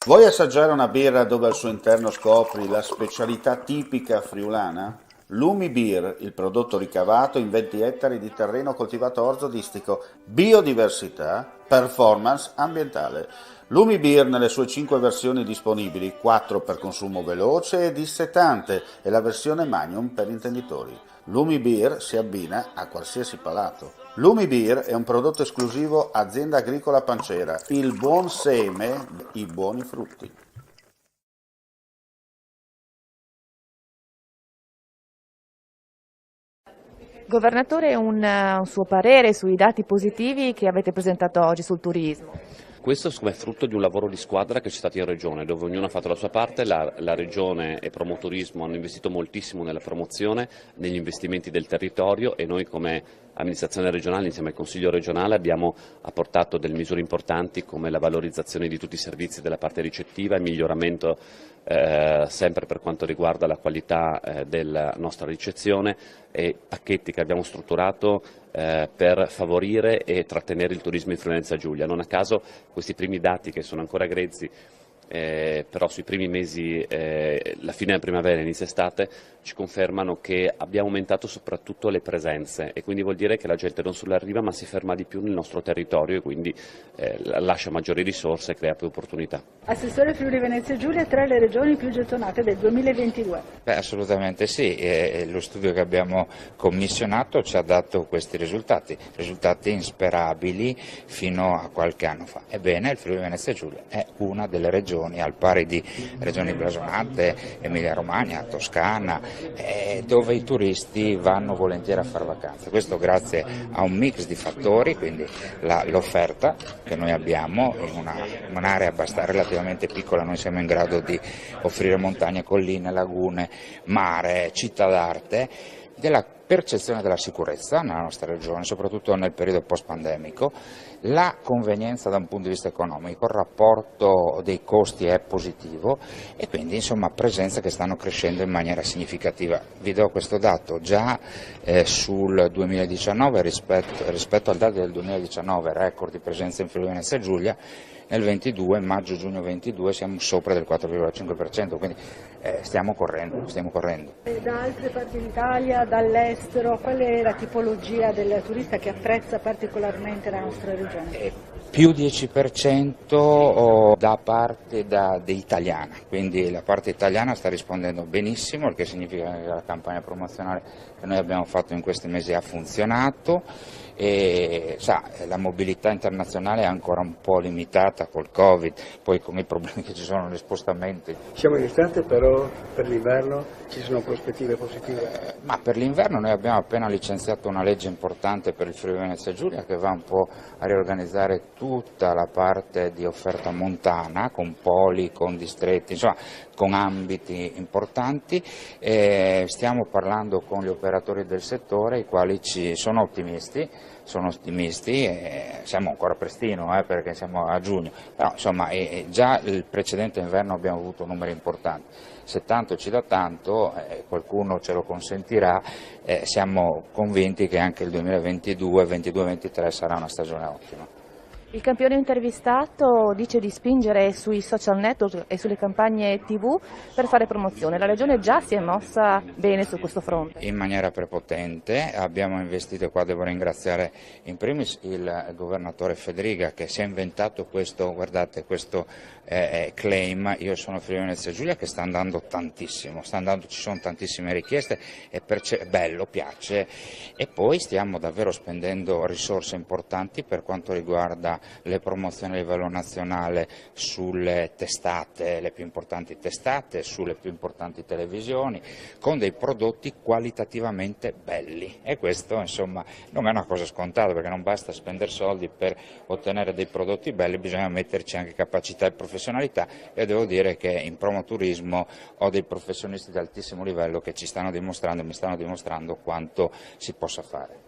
Vuoi assaggiare una birra dove al suo interno scopri la specialità tipica friulana? Lumi Beer, il prodotto ricavato in 20 ettari di terreno coltivato orzodistico, biodiversità, performance ambientale. Lumi Beer nelle sue 5 versioni disponibili, 4 per consumo veloce e dissetante e la versione Magnum per intenditori. Lumi Beer si abbina a qualsiasi palato. Lumi Beer è un prodotto esclusivo Azienda Agricola Pancera, il buon seme, i buoni frutti. Governatore, un suo parere sui dati positivi che avete presentato oggi sul turismo. Questo è frutto di un lavoro di squadra che c'è stato in Regione, dove ognuno ha fatto la sua parte, la Regione e Promoturismo hanno investito moltissimo nella promozione, negli investimenti del territorio e noi come amministrazione regionale insieme al Consiglio regionale abbiamo apportato delle misure importanti come la valorizzazione di tutti i servizi della parte ricettiva, il miglioramento sempre per quanto riguarda la qualità della nostra ricezione e pacchetti che abbiamo strutturato per favorire e trattenere il turismo in Friuli-Venezia Giulia. Non a caso questi primi dati che sono ancora grezzi, però sui primi mesi, la fine della primavera e inizio estate, ci confermano che abbiamo aumentato soprattutto le presenze e quindi vuol dire che la gente non solo arriva ma si ferma di più nel nostro territorio e quindi lascia maggiori risorse e crea più opportunità. Assessore Friuli-Venezia Giulia, tra le regioni più gettonate del 2022. Assolutamente sì, lo studio che abbiamo commissionato ci ha dato questi risultati insperabili fino a qualche anno fa. Ebbene, il Friuli-Venezia Giulia è una delle regioni, al pari di regioni blasonate, Emilia-Romagna, Toscana, dove i turisti vanno volentieri a fare vacanze. Questo grazie a un mix di fattori, quindi l'offerta che noi abbiamo in un'area relativamente piccola, noi siamo in grado di offrire montagne, colline, lagune, mare, città d'arte, della percezione della sicurezza nella nostra regione, soprattutto nel periodo post-pandemico, la convenienza da un punto di vista economico, il rapporto dei costi è positivo e quindi insomma presenze che stanno crescendo in maniera significativa. Vi do questo dato, già sul 2019 rispetto al dato del 2019, record di presenza in Friuli-Venezia Giulia, nel 22, maggio-giugno 22 siamo sopra del 4,5%, quindi stiamo correndo. Da altre parti d'Italia, dall'estero, qual è la tipologia del turista che apprezza particolarmente la nostra regione? Più 10% da parte italiana, quindi la parte italiana sta rispondendo benissimo, il che significa che la campagna promozionale che noi abbiamo fatto in questi mesi ha funzionato e la mobilità internazionale è ancora un po' limitata col Covid, poi con i problemi che ci sono negli spostamenti. Siamo in estate, però per l'inverno ci sono prospettive positive? Ma per l'inverno noi abbiamo appena licenziato una legge importante per il Friuli-Venezia Giulia che va un po' a riorganizzare tutta la parte di offerta montana, con poli, con distretti, insomma con ambiti importanti. Stiamo parlando con gli operatori del settore, i quali sono ottimisti, siamo ancora prestino perché siamo a giugno, però insomma già il precedente inverno abbiamo avuto numeri importanti. Se tanto ci dà tanto, qualcuno ce lo consentirà, siamo convinti che anche il 2022-23 sarà una stagione ottima. Il campione intervistato dice di spingere sui social network e sulle campagne TV per fare promozione. La Regione già si è mossa bene su questo fronte. In maniera prepotente abbiamo investito, e qua devo ringraziare in primis il governatore Federica che si è inventato questo claim, io sono Friuli-Venezia Giulia, che sta andando tantissimo, ci sono tantissime richieste, è bello, piace, e poi stiamo davvero spendendo risorse importanti per quanto riguarda le promozioni a livello nazionale sulle testate, le più importanti testate, sulle più importanti televisioni, con dei prodotti qualitativamente belli, e questo insomma non è una cosa scontata, perché non basta spendere soldi per ottenere dei prodotti belli, bisogna metterci anche capacità e professionalità, e devo dire che in Promoturismo ho dei professionisti di altissimo livello che mi stanno dimostrando quanto si possa fare.